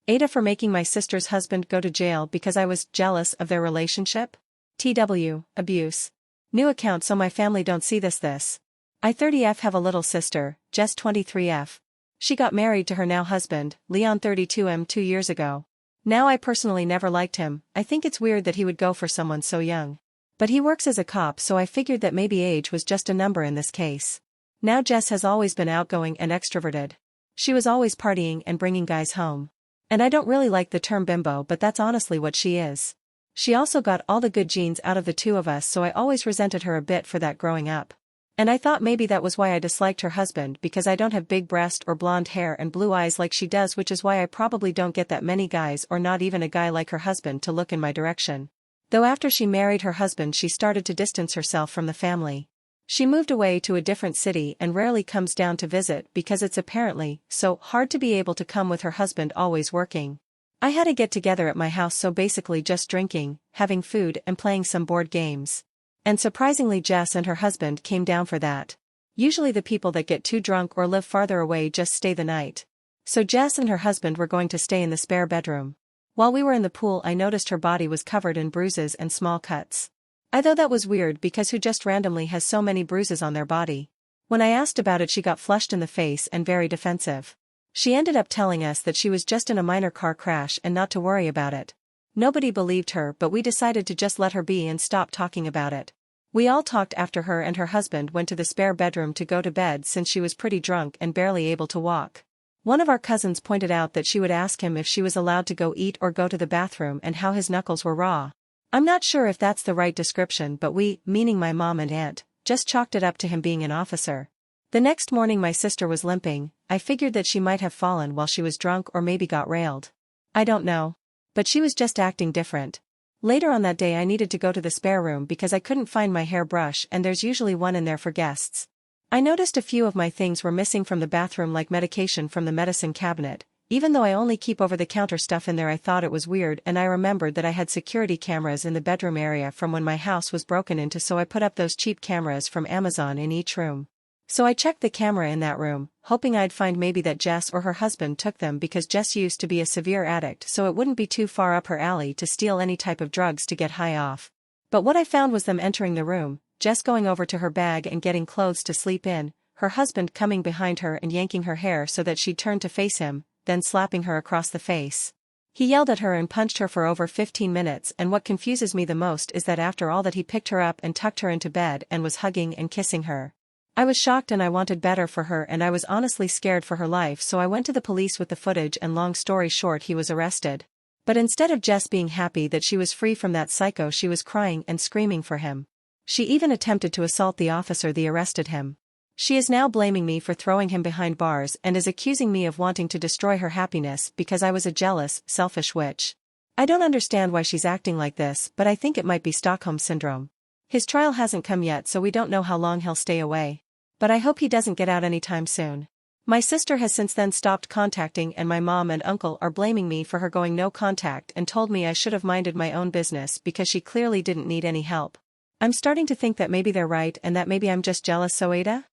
AITA for making my sister's husband go to jail because I was jealous of their relationship? TW, abuse. New account so my family don't see this. I 30F have a little sister, Jess 23F. She got married to her now husband, Leon 32M 2 years ago. Now I personally never liked him, I think it's weird that he would go for someone so young. But he works as a cop so I figured that maybe age was just a number in this case. Now Jess has always been outgoing and extroverted. She was always partying and bringing guys home. And I don't really like the term bimbo but that's honestly what she is. She also got all the good genes out of the two of us so I always resented her a bit for that growing up. And I thought maybe that was why I disliked her husband because I don't have big breast or blonde hair and blue eyes like she does, which is why I probably don't get that many guys or not even a guy like her husband to look in my direction. Though after she married her husband she started to distance herself from the family. She moved away to a different city and rarely comes down to visit because it's apparently so hard to be able to come with her husband always working. I had a get-together at my house, so basically just drinking, having food and playing some board games. And surprisingly Jess and her husband came down for that. Usually the people that get too drunk or live farther away just stay the night. So Jess and her husband were going to stay in the spare bedroom. While we were in the pool I noticed her body was covered in bruises and small cuts. I thought that was weird because who just randomly has so many bruises on their body? When I asked about it she got flushed in the face and very defensive. She ended up telling us that she was just in a minor car crash and not to worry about it. Nobody believed her but we decided to just let her be and stop talking about it. We all talked after her and her husband went to the spare bedroom to go to bed since she was pretty drunk and barely able to walk. One of our cousins pointed out that she would ask him if she was allowed to go eat or go to the bathroom and how his knuckles were raw. I'm not sure if that's the right description but we, meaning my mom and aunt, just chalked it up to him being an officer. The next morning my sister was limping. I figured that she might have fallen while she was drunk or maybe got railed. I don't know. But she was just acting different. Later on that day I needed to go to the spare room because I couldn't find my hairbrush and there's usually one in there for guests. I noticed a few of my things were missing from the bathroom, like medication from the medicine cabinet. Even though I only keep over-the-counter stuff in there I thought it was weird, and I remembered that I had security cameras in the bedroom area from when my house was broken into, so I put up those cheap cameras from Amazon in each room. So I checked the camera in that room, hoping I'd find maybe that Jess or her husband took them because Jess used to be a severe addict, so it wouldn't be too far up her alley to steal any type of drugs to get high off. But what I found was them entering the room, Jess going over to her bag and getting clothes to sleep in, her husband coming behind her and yanking her hair so that she'd turn to face him, then slapping her across the face. He yelled at her and punched her for over 15 minutes, and what confuses me the most is that after all that he picked her up and tucked her into bed and was hugging and kissing her. I was shocked and I wanted better for her and I was honestly scared for her life, so I went to the police with the footage and long story short he was arrested. But instead of Jess being happy that she was free from that psycho she was crying and screaming for him. She even attempted to assault the officer that arrested him. She is now blaming me for throwing him behind bars and is accusing me of wanting to destroy her happiness because I was a jealous, selfish witch. I don't understand why she's acting like this, but I think it might be Stockholm Syndrome. His trial hasn't come yet so we don't know how long he'll stay away. But I hope he doesn't get out anytime soon. My sister has since then stopped contacting and my mom and uncle are blaming me for her going no contact and told me I should have minded my own business because she clearly didn't need any help. I'm starting to think that maybe they're right and that maybe I'm just jealous, so AITA?